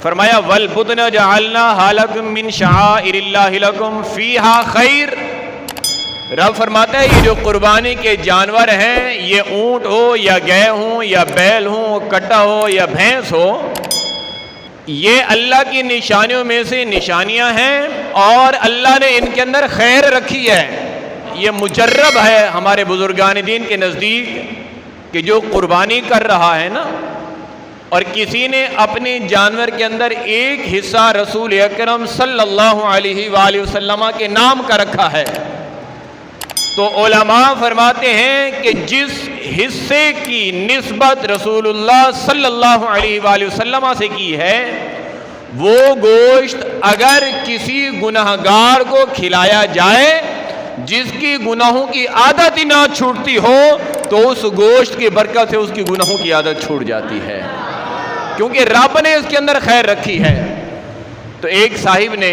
فرمایا والبدن جعلناها لکم من شعائر اللہ لکم فیہا خیر۔ رب فرماتا ہے یہ جو قربانی کے جانور ہیں، یہ اونٹ ہو یا گائے ہوں یا بیل ہوں، کٹا ہو یا بھینس ہو، یہ اللہ کی نشانیوں میں سے نشانیاں ہیں اور اللہ نے ان کے اندر خیر رکھی ہے۔ یہ مجرب ہے ہمارے بزرگان دین کے نزدیک کہ جو قربانی کر رہا ہے نا، اور کسی نے اپنے جانور کے اندر ایک حصہ رسول اکرم صلی اللہ علیہ وآلہ وسلم کے نام کا رکھا ہے، تو علماء فرماتے ہیں کہ جس حصے کی نسبت رسول اللہ صلی اللہ علیہ وآلہ وسلم سے کی ہے، وہ گوشت اگر کسی گنہگار کو کھلایا جائے جس کی گناہوں کی عادت ہی نہ چھوٹتی ہو، تو اس گوشت کی برکت سے اس کی گناہوں کی عادت چھوٹ جاتی ہے، کیونکہ رب نے اس کے اندر خیر رکھی ہے۔ تو ایک صاحب نے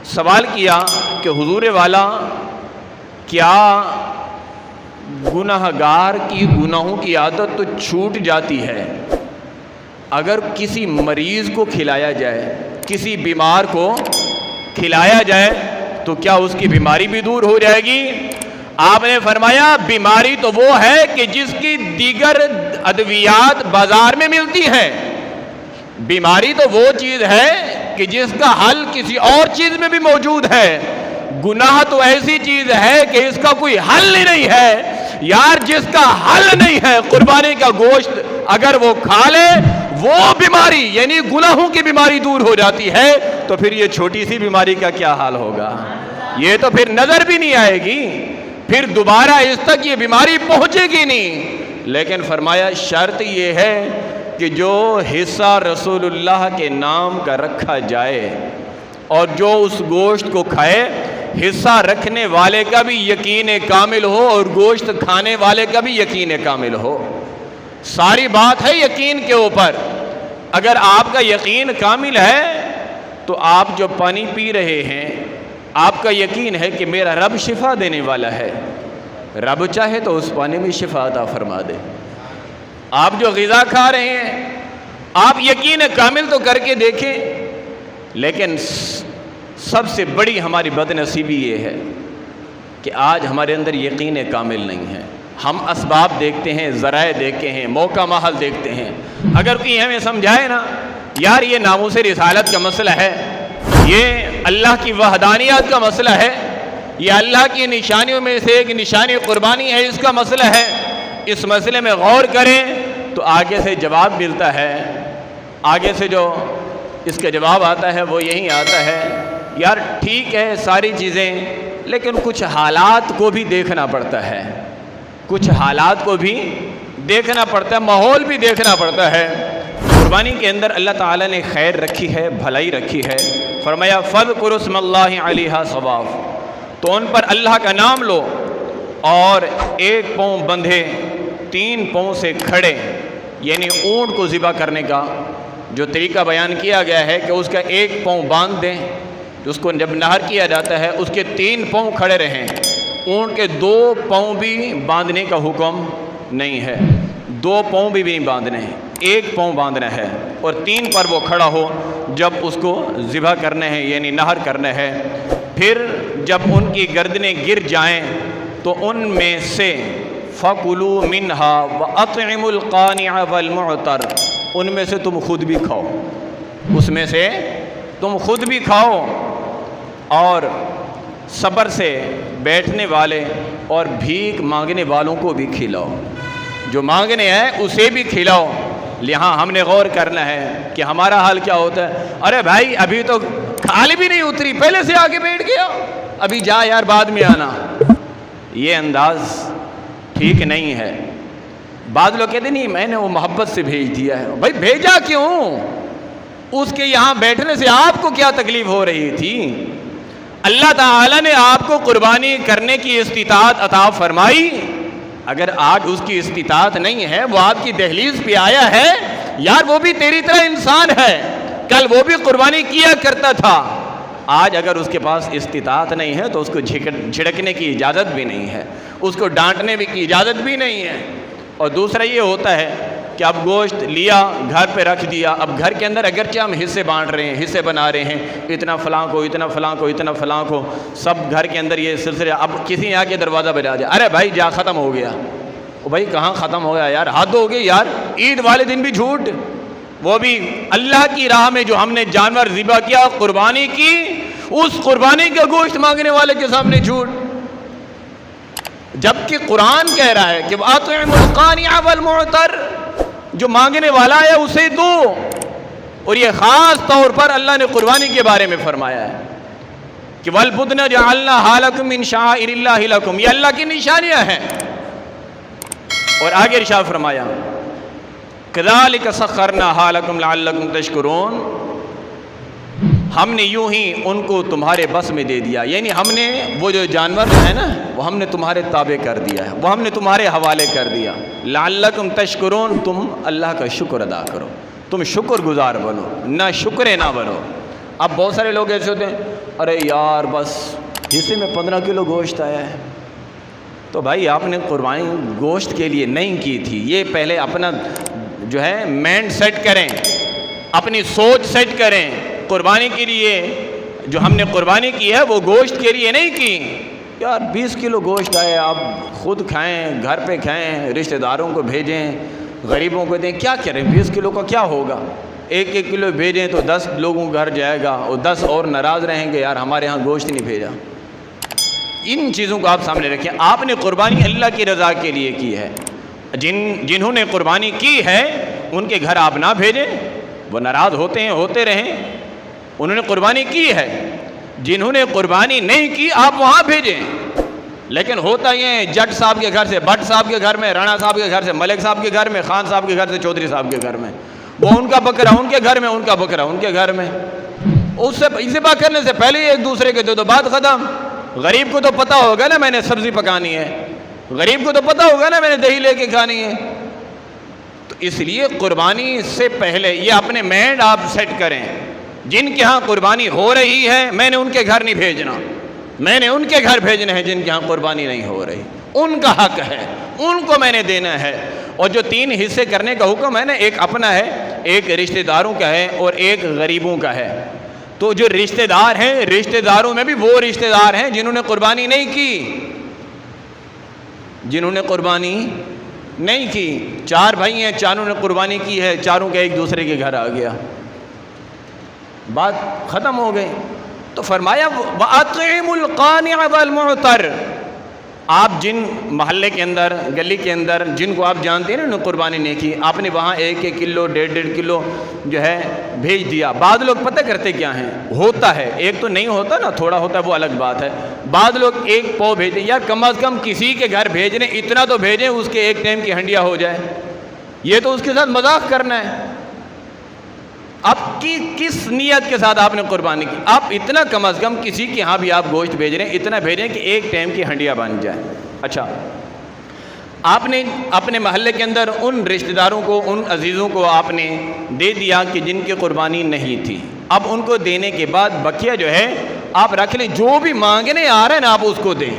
سوال کیا کہ حضور والا، کیا گنہگار کی گناہوں کی عادت تو چھوٹ جاتی ہے، اگر کسی مریض کو کھلایا جائے، کسی بیمار کو کھلایا جائے تو کیا اس کی بیماری بھی دور ہو جائے گی؟ آپ نے فرمایا بیماری تو وہ ہے کہ جس کی دیگر ادویات بازار میں ملتی ہیں، بیماری تو وہ چیز ہے کہ جس کا حل کسی اور چیز میں بھی موجود ہے۔ گناہ تو ایسی چیز ہے کہ اس کا کوئی حل ہی نہیں ہے یار، جس کا حل نہیں ہے قربانی کا گوشت اگر وہ کھا لے، وہ بیماری یعنی گناہوں کی بیماری دور ہو جاتی ہے، تو پھر یہ چھوٹی سی بیماری کا کیا حال ہوگا؟ یہ تو پھر نظر بھی نہیں آئے گی، پھر دوبارہ اس تک یہ بیماری پہنچے گی نہیں۔ لیکن فرمایا شرط یہ ہے کہ جو حصہ رسول اللہ کے نام کا رکھا جائے اور جو اس گوشت کو کھائے، حصہ رکھنے والے کا بھی یقین کامل ہو اور گوشت کھانے والے کا بھی یقین کامل ہو۔ ساری بات ہے یقین کے اوپر۔ اگر آپ کا یقین کامل ہے تو آپ جو پانی پی رہے ہیں، آپ کا یقین ہے کہ میرا رب شفا دینے والا ہے، رب چاہے تو اس پانی میں شفا عطا فرما دے۔ آپ جو غذا کھا رہے ہیں، آپ یقین کامل تو کر کے دیکھیں۔ لیکن سب سے بڑی ہماری بد نصیبی یہ ہے کہ آج ہمارے اندر یقین کامل نہیں ہے۔ ہم اسباب دیکھتے ہیں، ذرائع دیکھتے ہیں، موقع محل دیکھتے ہیں۔ اگر کوئی ہمیں سمجھائے نا یار یہ ناموس رسالت کا مسئلہ ہے، یہ اللہ کی وحدانیت کا مسئلہ ہے، یہ اللہ کی نشانیوں میں سے ایک نشانی قربانی ہے، اس کا مسئلہ ہے، اس مسئلے میں غور کریں، تو آگے سے جواب ملتا ہے۔ آگے سے جو اس کا جواب آتا ہے وہ یہی آتا ہے، یار ٹھیک ہے ساری چیزیں، لیکن کچھ حالات کو بھی دیکھنا پڑتا ہے، کچھ حالات کو بھی دیکھنا پڑتا ہے، ماحول بھی دیکھنا پڑتا ہے۔ قربانی کے اندر اللہ تعالیٰ نے خیر رکھی ہے، بھلائی رکھی ہے۔ فرمایا فَاذْكُرُوا اسْمَ اللَّهِ عَلَيْهَا صَوَافَ، تو ان پر اللہ کا نام لو اور ایک پاؤں بندھے 3 پاؤں سے کھڑے، یعنی اونٹ کو ذبح کرنے کا جو طریقہ بیان کیا گیا ہے کہ اس کا ایک پاؤں باندھ دیں، اس کو جب نہر کیا جاتا ہے اس کے 3 پاؤں کھڑے رہیں، اونٹ کے 2 پاؤں بھی باندھنے کا حکم نہیں ہے، 2 پاؤں بھی نہیں باندھنے ہیں، 1 پاؤں باندھنا ہے، اور 3 پر وہ کھڑا ہو جب اس کو ذبح کرنے ہیں یعنی نہر کرنا ہے۔ پھر جب ان کی گردنیں گر جائیں تو ان میں سے فَكُلُوا مِنْهَا وَأَطْعِمُوا الْقَانِعَ وَالْمُعْتَرَ، ان میں سے تم خود بھی کھاؤ، اس میں سے تم خود بھی کھاؤ، اور صبر سے بیٹھنے والے اور بھیک مانگنے والوں کو بھی کھلاؤ، جو مانگنے ہیں اسے بھی کھلاؤ۔ یہاں ہم نے غور کرنا ہے کہ ہمارا حال کیا ہوتا ہے، ارے بھائی ابھی تو کھالی بھی نہیں اتری، پہلے سے آگے بیٹھ گیا، ابھی جا یار بعد میں آنا۔ یہ انداز ٹھیک نہیں ہے۔ بعض لوگ کہتے نہیں میں نے وہ محبت سے بھیج دیا ہے، بھائی بھیجا کیوں؟ اس کے یہاں بیٹھنے سے آپ کو کیا تکلیف ہو رہی تھی؟ اللہ تعالیٰ نے آپ کو قربانی کرنے کی استطاعت عطا فرمائی، اگر آج اس کی استطاعت نہیں ہے، وہ آپ کی دہلیز پہ آیا ہے، یار وہ بھی تیری طرح انسان ہے، کل وہ بھی قربانی کیا کرتا تھا، آج اگر اس کے پاس استطاعت نہیں ہے تو اس کو جھڑکنے کی اجازت بھی نہیں ہے، اس کو ڈانٹنے کی اجازت بھی نہیں ہے۔ اور دوسرا یہ ہوتا ہے کہ اب گوشت لیا گھر پہ رکھ دیا، اب گھر کے اندر اگرچہ ہم حصے بانٹ رہے ہیں، حصے بنا رہے ہیں، اتنا فلاں کو، اتنا فلاں کو، اتنا فلاں کو، سب گھر کے اندر یہ سلسلہ، اب کسی نے آ کے دروازہ بجا دیا، ارے بھائی جا ختم ہو گیا، بھائی کہاں ختم ہو گیا یار، حد ہو گئی یار، عید والے دن بھی جھوٹ، وہ بھی اللہ کی راہ میں جو ہم نے جانور ذبح کیا، قربانی کی، اس قربانی کا گوشت مانگنے والے کے سامنے جھوٹ، جبکہ قرآن کہہ رہا ہے کہ وَأَطْعِمُوا الْقَانِعَ وَالْمُعْتَرَّ، جو مانگنے والا ہے اسے دو، اور یہ خاص طور پر اللہ نے قربانی کے بارے میں فرمایا ہے کہ وَالْبُدْنَ جَعَلْنَاهَا لَكُم مِّن شَعَائِرِ اللَّهِ لَكُم، یہ اللہ کی نشانیاں ہیں، اور آگے ارشاد فرمایا كَذَلِكَ سَخَّرْنَاهَا لَكُمْ لَعَلَّكُمْ تَشْكُرُونَ، ہم نے یوں ہی ان کو تمہارے بس میں دے دیا، یعنی ہم نے وہ جو جانور ہے نا وہ ہم نے تمہارے تابع کر دیا ہے، وہ ہم نے تمہارے حوالے کر دیا، لعلکم تشکرون، تم اللہ کا شکر ادا کرو، تم شکر گزار بنو، نہ شکر نہ بنو۔ اب بہت سارے لوگ ایسے ہوتے ہیں، ارے یار بس حصے میں 15 کلو گوشت آیا ہے، تو بھائی آپ نے قربانی گوشت کے لیے نہیں کی تھی، یہ پہلے اپنا جو ہے مائنڈ سیٹ کریں، اپنی سوچ سیٹ کریں، قربانی کے لیے جو ہم نے قربانی کی ہے وہ گوشت کے لیے نہیں کی، یار 20 کلو گوشت آئے، آپ خود کھائیں، گھر پہ کھائیں، رشتہ داروں کو بھیجیں، غریبوں کو دیں، کیا کریں، 20 کلو کا کیا ہوگا، 1 کلو بھیجیں تو 10 لوگوں گھر جائے گا، اور 10 اور ناراض رہیں گے، یار ہمارے ہاں گوشت نہیں بھیجا۔ ان چیزوں کو آپ سامنے رکھیں، آپ نے قربانی اللہ کی رضا کے لیے کی ہے، جنہوں نے قربانی کی ہے ان کے گھر آپ نہ بھیجیں، وہ ناراض ہوتے ہیں، ہوتے رہیں، انہوں نے قربانی کی ہے، جنہوں نے قربانی نہیں کی آپ وہاں بھیجیں، لیکن ہوتا یہ ہے جٹ صاحب کے گھر سے، بٹ صاحب کے گھر میں، رانا صاحب کے گھر سے، ملک صاحب کے گھر میں، خان صاحب کے گھر سے، چودھری صاحب کے گھر میں، وہ ان کا بکرا ان کے گھر میں، ان کا بکرا ان کے گھر میں، اس سے ذبح کرنے سے پہلے ہی ایک دوسرے کے دے دو، بات ختم۔ غریب کو تو پتہ ہوگا نا میں نے سبزی پکانی ہے، غریب کو تو پتہ ہوگا نا میں نے دہی لے کے کھانی ہے، تو اس لیے قربانی سے پہلے یہ اپنے مائنڈ آپ سیٹ کریں، جن کے ہاں قربانی ہو رہی ہے میں نے ان کے گھر نہیں بھیجنا، میں نے ان کے گھر بھیجنا ہے، جن کے ہاں قربانی نہیں ہو رہی، ان کا حق ہے، ان کو میں نے دینا ہے۔ اور جو 3 حصے کرنے کا حکم ہے نا، ایک اپنا ہے، ایک رشتہ داروں کا ہے، اور ایک غریبوں کا ہے، تو جو رشتہ دار ہیں، رشتہ داروں میں بھی وہ رشتہ دار ہیں جنہوں نے قربانی نہیں کی، جنہوں نے قربانی نہیں کی، 4 بھائی ہیں، چاروں نے قربانی کی ہے، چاروں کے ایک دوسرے کے گھر آ گیا، بات ختم ہو گئی۔ تو فرمایا وَأَطْعِمُوا الْقَانِعَ وَالْمُعْتَرَّ، آپ جن محلے کے اندر، گلی کے اندر جن کو آپ جانتے ہیں نا انہوں نے قربانی نہیں کی، آپ نے وہاں 1 کلو 1.5 کلو جو ہے بھیج دیا۔ بعض لوگ پتہ کرتے کیا ہیں، ہوتا ہے ایک تو نہیں ہوتا نا، تھوڑا ہوتا ہے وہ الگ بات ہے، بعض لوگ 1 پاؤ بھیجیں، یار کم از کم کسی کے گھر بھیج رہے ہیں اتنا تو بھیجیں اس کے ایک ٹائم کی ہنڈیا ہو جائے، یہ تو اس کے ساتھ مذاق کرنا ہے۔ اب کس نیت کے ساتھ آپ نے قربانی کی، آپ اتنا کم از کم کسی کے ہاں بھی آپ گوشت بھیج رہے ہیں اتنا بھیجیں کہ ایک ٹائم کی ہنڈیا بن جائے۔ اچھا، آپ نے اپنے محلے کے اندر ان رشتہ داروں کو، ان عزیزوں کو آپ نے دے دیا کہ جن کی قربانی نہیں تھی، اب ان کو دینے کے بعد بقیہ جو ہے آپ رکھ لیں، جو بھی مانگنے آ رہا ہے نا آپ اس کو دیں۔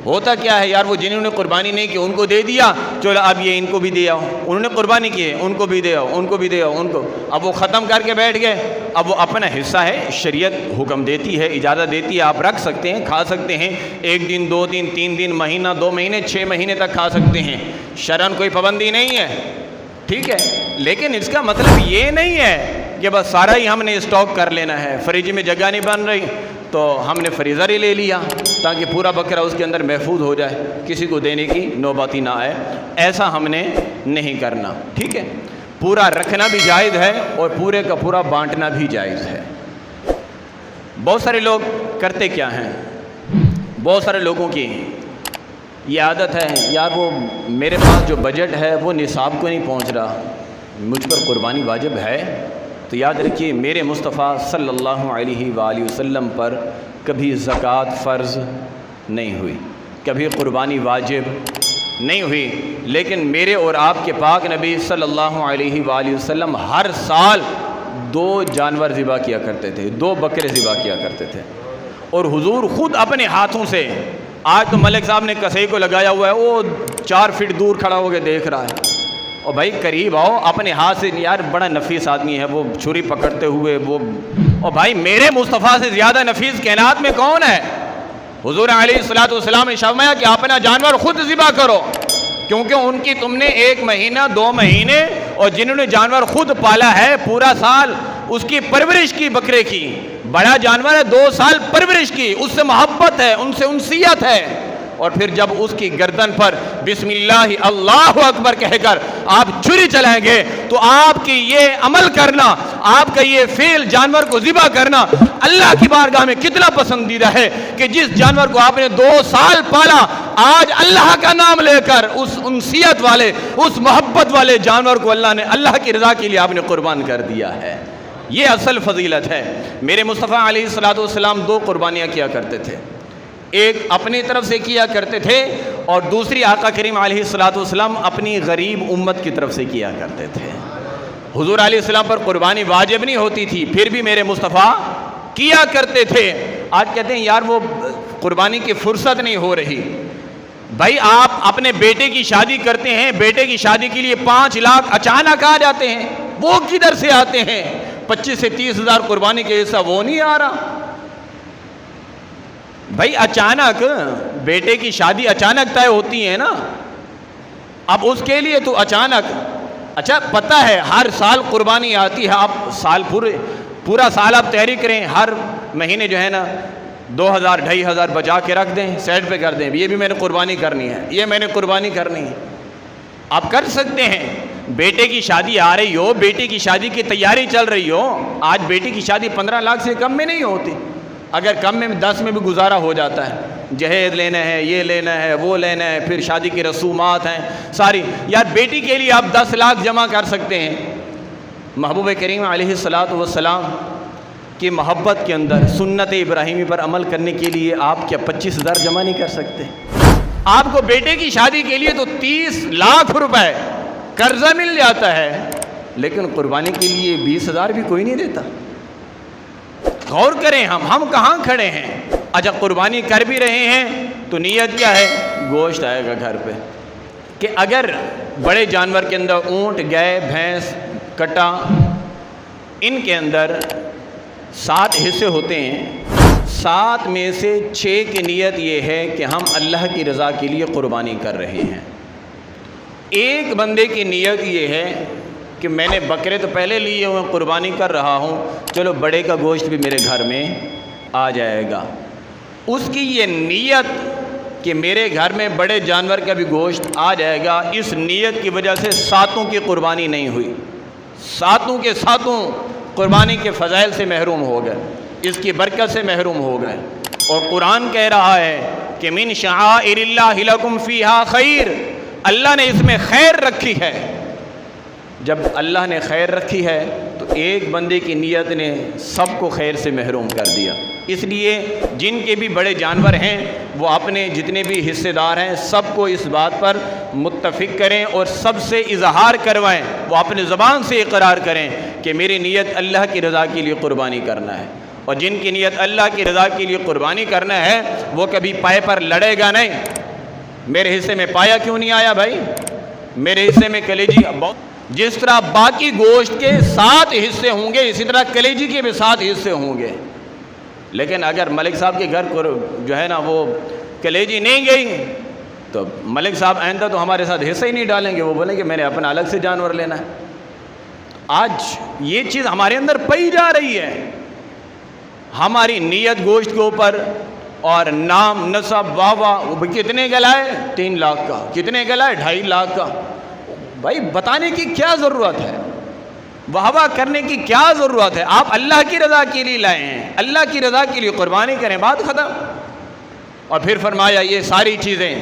ہوتا کیا ہے یار، وہ جنہوں نے قربانی نہیں کی ان کو دے دیا، چلو اب یہ ان کو بھی دے آؤ، انہوں نے قربانی کی ہے ان کو بھی دے آؤ، ان کو بھی دے آؤ، ان کو، اب وہ ختم کر کے بیٹھ گئے، اب وہ اپنا حصہ ہے، شریعت حکم دیتی ہے، اجازت دیتی ہے، آپ رکھ سکتے ہیں، کھا سکتے ہیں، 1 دن 2 دن 3 دن، مہینہ 2 مہینے 6 مہینے تک کھا سکتے ہیں، شرعاً کوئی پابندی نہیں ہے، ٹھیک ہے، لیکن اس کا مطلب یہ نہیں ہے کہ بس سارا ہی ہم نے اسٹاک کر لینا ہے، فریج میں جگہ نہیں بن رہی تو ہم نے فریزر ہی لے لیا تاکہ پورا بکرا اس کے اندر محفوظ ہو جائے، کسی کو دینے کی نوبت ہی نہ آئے، ایسا ہم نے نہیں کرنا، ٹھیک ہے، پورا رکھنا بھی جائز ہے اور پورے کا پورا بانٹنا بھی جائز ہے۔ بہت سارے لوگ کرتے کیا ہیں، بہت سارے لوگوں کی یہ عادت ہے، یار وہ میرے پاس جو بجٹ ہے وہ نصاب کو نہیں پہنچ رہا، مجھ پر قربانی واجب ہے، تو یاد رکھیے میرے مصطفیٰ صلی اللہ علیہ وآلہ وسلم پر کبھی زکوٰۃ فرض نہیں ہوئی، کبھی قربانی واجب نہیں ہوئی، لیکن میرے اور آپ کے پاک نبی صلی اللہ علیہ وآلہ وسلم ہر سال 2 جانور ذبح کیا کرتے تھے، 2 بکرے ذبح کیا کرتے تھے، اور حضور خود اپنے ہاتھوں سے، آج تو ملک صاحب نے کسائی کو لگایا ہوا ہے، وہ 4 فٹ دور کھڑا ہو کے دیکھ رہا ہے، اور بھائی قریب آؤ اپنے ہاتھ سے, یار بڑا نفیس آدمی ہے وہ چھری پکڑتے ہوئے وہ, اور بھائی میرے مصطفیٰ سے زیادہ نفیس کائنات میں کون ہے؟ حضور علیہ الصلوۃ والسلام نے فرمایا کہ اپنا جانور خود ذبح کرو, کیونکہ ان کی تم نے 1 مہینہ 2 مہینے اور جنہوں نے جانور خود پالا ہے پورا سال اس کی پرورش کی, بکرے کی, بڑا جانور ہے 2 سال پرورش کی, اس سے محبت ہے, ان سے انسیت ہے, اور پھر جب اس کی گردن پر بسم اللہ اللہ اکبر کہہ کر آپ چھری چلائیں گے تو آپ کی یہ عمل کرنا, آپ کا یہ فعل جانور کو ذبح کرنا اللہ کی بارگاہ میں کتنا پسندیدہ ہے کہ جس جانور کو آپ نے 2 سال پالا آج اللہ کا نام لے کر اس انسیت والے, اس محبت والے جانور کو اللہ نے اللہ کی رضا کے لیے آپ نے قربان کر دیا ہے. یہ اصل فضیلت ہے. میرے مصطفیٰ علیہ الصلوۃ والسلام 2 قربانیاں کیا کرتے تھے, ایک اپنی طرف سے کیا کرتے تھے اور دوسری آقا کریم علیہ الصلوۃ والسلام اپنی غریب امت کی طرف سے کیا کرتے تھے. حضور علیہ السلام پر قربانی واجب نہیں ہوتی تھی, پھر بھی میرے مصطفیٰ کیا کرتے تھے. آج کہتے ہیں یار وہ قربانی کی فرصت نہیں ہو رہی. بھائی آپ اپنے بیٹے کی شادی کرتے ہیں, بیٹے کی شادی کے لیے 5 لاکھ اچانک آ جاتے ہیں, وہ کدھر سے آتے ہیں؟ 25 سے 30 ہزار قربانی کے حصہ وہ نہیں آ رہا. بھائی اچانک بیٹے کی شادی اچانک طے ہوتی ہے نا, اب اس کے لیے تو اچانک, اچھا پتہ ہے ہر سال قربانی آتی ہے, آپ سال پورا سال آپ تیاری کریں, ہر مہینے جو ہے نا 2000 2500 بچا کے رکھ دیں, سیٹ پہ کر دیں, یہ بھی میں نے قربانی کرنی ہے, یہ میں نے قربانی کرنی ہے. آپ کر سکتے ہیں. بیٹے کی شادی آ رہی ہو, بیٹے کی شادی کی تیاری چل رہی ہو, آج بیٹے کی شادی 15 لاکھ سے کم میں نہیں ہوتی, اگر کم میں 10 میں بھی گزارا ہو جاتا ہے. جہیز لینا ہے, یہ لینا ہے, وہ لینا ہے, پھر شادی کی رسومات ہیں ساری. یار بیٹی کے لیے آپ 10 لاکھ جمع کر سکتے ہیں. محبوب کریم علیہ الصلوۃ والسلام کی محبت کے اندر سنت ابراہیمی پر عمل کرنے کے لیے آپ کیا 25,000 جمع نہیں کر سکتے؟ آپ کو بیٹے کی شادی کے لیے تو 30 لاکھ روپے قرضہ مل جاتا ہے, لیکن قربانی کے لیے 20,000 بھی کوئی نہیں دیتا. غور کریں ہم کہاں کھڑے ہیں. اچھا قربانی کر بھی رہے ہیں تو نیت کیا ہے؟ گوشت آئے گا گھر پہ. کہ اگر بڑے جانور کے اندر اونٹ, گائے, بھینس, کٹا, ان کے اندر 7 حصے ہوتے ہیں, 7 میں سے 6 کی نیت یہ ہے کہ ہم اللہ کی رضا کے لیے قربانی کر رہے ہیں. ایک بندے کی نیت یہ ہے کہ میں نے بکرے تو پہلے لیے ہوئے, قربانی کر رہا ہوں, چلو بڑے کا گوشت بھی میرے گھر میں آ جائے گا. اس کی یہ نیت کہ میرے گھر میں بڑے جانور کا بھی گوشت آ جائے گا, اس نیت کی وجہ سے 7 کی قربانی نہیں ہوئی. 7 کے 7 قربانی کے فضائل سے محروم ہو گئے, اس کی برکت سے محروم ہو گئے. اور قرآن کہہ رہا ہے کہ من شعائر اللہ لکم فیہا خیر, اللہ نے اس میں خیر رکھی ہے. جب اللہ نے خیر رکھی ہے تو ایک بندے کی نیت نے سب کو خیر سے محروم کر دیا. اس لیے جن کے بھی بڑے جانور ہیں وہ اپنے جتنے بھی حصے دار ہیں سب کو اس بات پر متفق کریں اور سب سے اظہار کروائیں, وہ اپنے زبان سے اقرار کریں کہ میری نیت اللہ کی رضا کے لیے قربانی کرنا ہے. اور جن کی نیت اللہ کی رضا کے لیے قربانی کرنا ہے وہ کبھی پائے پر لڑے گا نہیں. میرے حصے میں پایا کیوں نہیں آیا بھائی, میرے حصے میں کلیجی. جس طرح باقی گوشت کے 7 حصے ہوں گے اسی طرح کلیجی کے بھی 7 حصے ہوں گے. لیکن اگر ملک صاحب کے گھر کو جو ہے نا وہ کلیجی نہیں گئی تو ملک صاحب آئندہ تو ہمارے ساتھ حصہ ہی نہیں ڈالیں گے, وہ بولیں کہ میں نے اپنا الگ سے جانور لینا ہے. آج یہ چیز ہمارے اندر پئی جا رہی ہے. ہماری نیت گوشت کے اوپر اور نام نسب واہ واہ, وہ کتنے کا لائے 3 لاکھ کا, کتنے کا لائے 2.5 لاکھ کا. بھائی بتانے کی کیا ضرورت ہے, واہ واہ کرنے کی کیا ضرورت ہے؟ آپ اللہ کی رضا کے لیے لائے ہیں, اللہ کی رضا کے لیے قربانی کریں, بات ختم. اور پھر فرمایا یہ ساری چیزیں,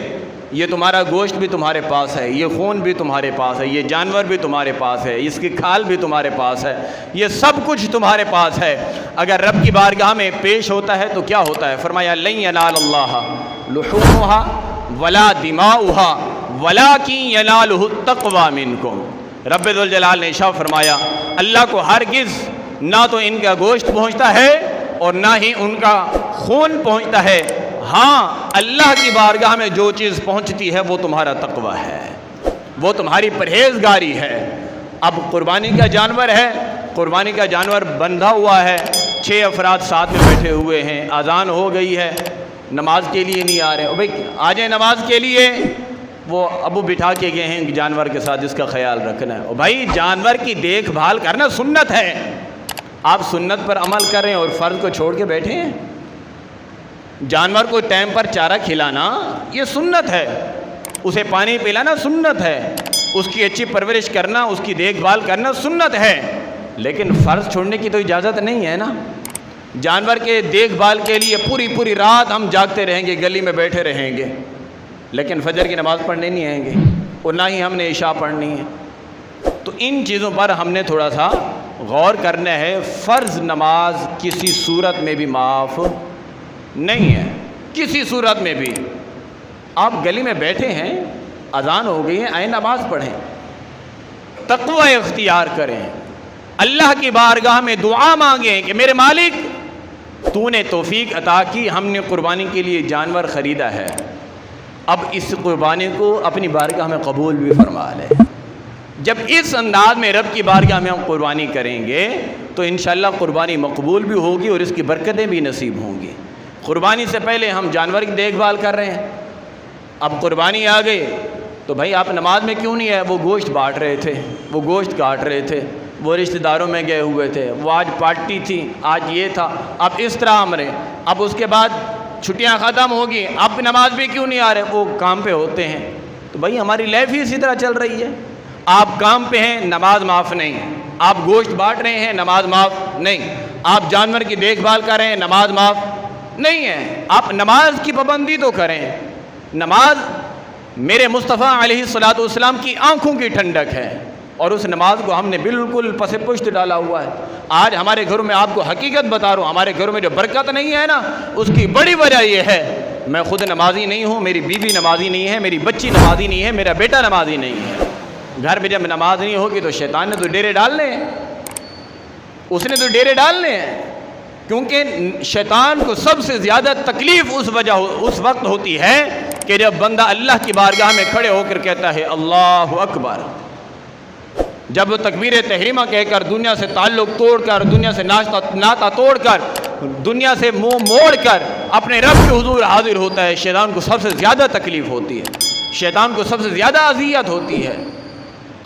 یہ تمہارا گوشت بھی تمہارے پاس ہے, یہ خون بھی تمہارے پاس ہے, یہ جانور بھی تمہارے پاس ہے, اس کی کھال بھی تمہارے پاس ہے, یہ سب کچھ تمہارے پاس ہے. اگر رب کی بارگاہ میں پیش ہوتا ہے تو کیا ہوتا ہے؟ فرمایا لن ینال اللہ لحومها ولا دماؤها ولکن ینالہ التقوی منکم. رب ذوالجلال نے ارشاد فرمایا اللہ کو ہرگز نہ تو ان کا گوشت پہنچتا ہے اور نہ ہی ان کا خون پہنچتا ہے, ہاں اللہ کی بارگاہ میں جو چیز پہنچتی ہے وہ تمہارا تقوی ہے. وہ تمہاری پرہیزگاری ہے۔ اب قربانی کا جانور ہے، قربانی کا جانور بندھا ہوا ہے، 6 افراد ساتھ میں بیٹھے ہوئے ہیں، اذان ہو گئی ہے، نماز کے لیے نہیں آ رہے، بھائی آ جائیں نماز کے لیے، وہ ابو بٹھا کے گئے ہیں جانور کے ساتھ جس کا خیال رکھنا ہے۔ بھائی جانور کی دیکھ بھال کرنا سنت ہے، آپ سنت پر عمل کر رہے ہیں اور فرض کو چھوڑ کے بیٹھے ہیں۔ جانور کو ٹائم پر چارہ کھلانا یہ سنت ہے، اسے پانی پلانا سنت ہے، اس کی اچھی پرورش کرنا، اس کی دیکھ بھال کرنا سنت ہے، لیکن فرض چھوڑنے کی تو اجازت نہیں ہے نا۔ جانور کے دیکھ بھال کے لیے پوری رات ہم جاگتے رہیں گے، گلی میں بیٹھے رہیں گے، لیکن فجر کی نماز پڑھنے نہیں آئیں گے، اور نہ ہی ہم نے عشاء پڑھنی ہے۔ تو ان چیزوں پر ہم نے تھوڑا سا غور کرنا ہے۔ فرض نماز کسی صورت میں بھی معاف نہیں ہے، کسی صورت میں بھی۔ آپ گلی میں بیٹھے ہیں، اذان ہو گئی ہے، آئیں نماز پڑھیں، تقوی اختیار کریں، اللہ کی بارگاہ میں دعا مانگیں کہ میرے مالک تو نے توفیق عطا کی، ہم نے قربانی کے لیے جانور خریدا ہے، اب اس قربانی کو اپنی بارگاہ میں قبول بھی فرما لے۔ جب اس انداز میں رب کی بارگاہ میں ہم قربانی کریں گے تو انشاءاللہ قربانی مقبول بھی ہوگی اور اس کی برکتیں بھی نصیب ہوں گی۔ قربانی سے پہلے ہم جانور کی دیکھ بھال کر رہے ہیں، اب قربانی آ گئی تو بھائی آپ نماز میں کیوں نہیں آئے؟ وہ گوشت بانٹ رہے تھے، وہ گوشت کاٹ رہے تھے، وہ رشتہ داروں میں گئے ہوئے تھے، وہ آج پارٹی تھی، آج یہ تھا، اب اس طرح ہم رہے، اب اس کے بعد چھٹیاں ختم ہوگی، اب نماز بھی کیوں نہیں آ رہے؟ وہ کام پہ ہوتے ہیں۔ تو بھائی ہماری لائف ہی اسی طرح چل رہی ہے، آپ کام پہ ہیں، نماز معاف نہیں، آپ گوشت بانٹ رہے ہیں، نماز معاف نہیں، آپ جانور کی دیکھ بھال کر رہے ہیں، نماز معاف نہیں ہے۔ آپ نماز کی پابندی تو کریں، نماز میرے مصطفیٰ علیہ الصلوۃ والسلام کی آنکھوں کی ٹھنڈک ہے، اور اس نماز کو ہم نے بالکل پس پشت ڈالا ہوا ہے۔ آج ہمارے گھروں میں آپ کو حقیقت بتا رہا ہوں، ہمارے گھروں میں جو برکت نہیں ہے نا، اس کی بڑی وجہ یہ ہے میں خود نمازی نہیں ہوں، میری بیوی نمازی نہیں ہے، میری بچی نمازی نہیں ہے، میرا بیٹا نمازی نہیں ہے۔ گھر میں جب نماز نہیں ہوگی تو شیطان نے تو ڈیرے ڈالنے ہیں، اس نے تو ڈیرے ڈالنے ہیں، کیونکہ شیطان کو سب سے زیادہ تکلیف اس وقت ہوتی ہے کہ جب بندہ اللہ کی بارگاہ میں کھڑے ہو کر کہتا ہے اللہ اکبر، جب وہ تکبیر تحریمہ کہہ کر دنیا سے تعلق توڑ کر، دنیا سے ناطہ توڑ کر، دنیا سے منہ موڑ کر اپنے رب کے حضور حاضر ہوتا ہے، شیطان کو سب سے زیادہ تکلیف ہوتی ہے، شیطان کو سب سے زیادہ اذیت ہوتی ہے۔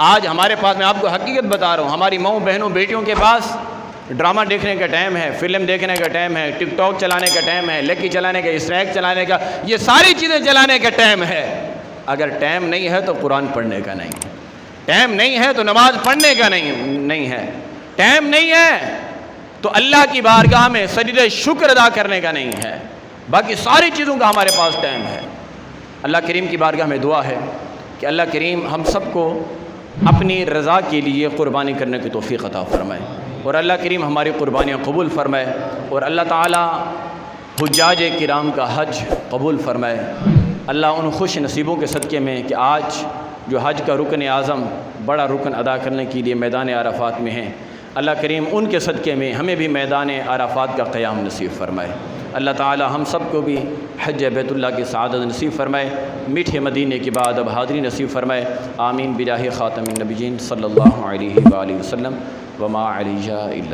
آج ہمارے پاس، میں آپ کو حقیقت بتا رہا ہوں، ہماری ماؤں بہنوں بیٹیوں کے پاس ڈرامہ دیکھنے کا ٹائم ہے، فلم دیکھنے کا ٹائم ہے، ٹک ٹاک چلانے کا ٹائم ہے، لکی چلانے کا، اسنیک چلانے کا، یہ ساری چیزیں چلانے کا ٹائم ہے۔ اگر ٹائم نہیں ہے تو قرآن پڑھنے کا نہیں ہے، ٹائم نہیں ہے تو نماز پڑھنے کا نہیں ہے، ٹائم نہیں ہے تو اللہ کی بارگاہ میں سجدہ شکر ادا کرنے کا نہیں ہے، باقی ساری چیزوں کا ہمارے پاس ٹائم ہے۔ اللہ کریم کی بارگاہ میں دعا ہے کہ اللہ کریم ہم سب کو اپنی رضا کے لیے قربانی کرنے کی توفیق عطا فرمائے، اور اللہ کریم ہماری قربانیاں قبول فرمائے، اور اللہ تعالی حجاج کرام کا حج قبول فرمائے۔ اللہ ان خوش نصیبوں کے صدقے میں کہ آج جو حج کا رکن اعظم، بڑا رکن ادا کرنے کے لیے میدان عرفات میں ہیں، اللہ کریم ان کے صدقے میں ہمیں بھی میدان عرفات کا قیام نصیب فرمائے۔ اللہ تعالی ہم سب کو بھی حج بیت اللہ کی سعادت نصیب فرمائے، میٹھے مدینے کے بعد اب حاضری نصیب فرمائے۔ آمین بجاہ خاتم النبیین صلی اللہ علیہ وآلہ وسلم، وما علیہ الا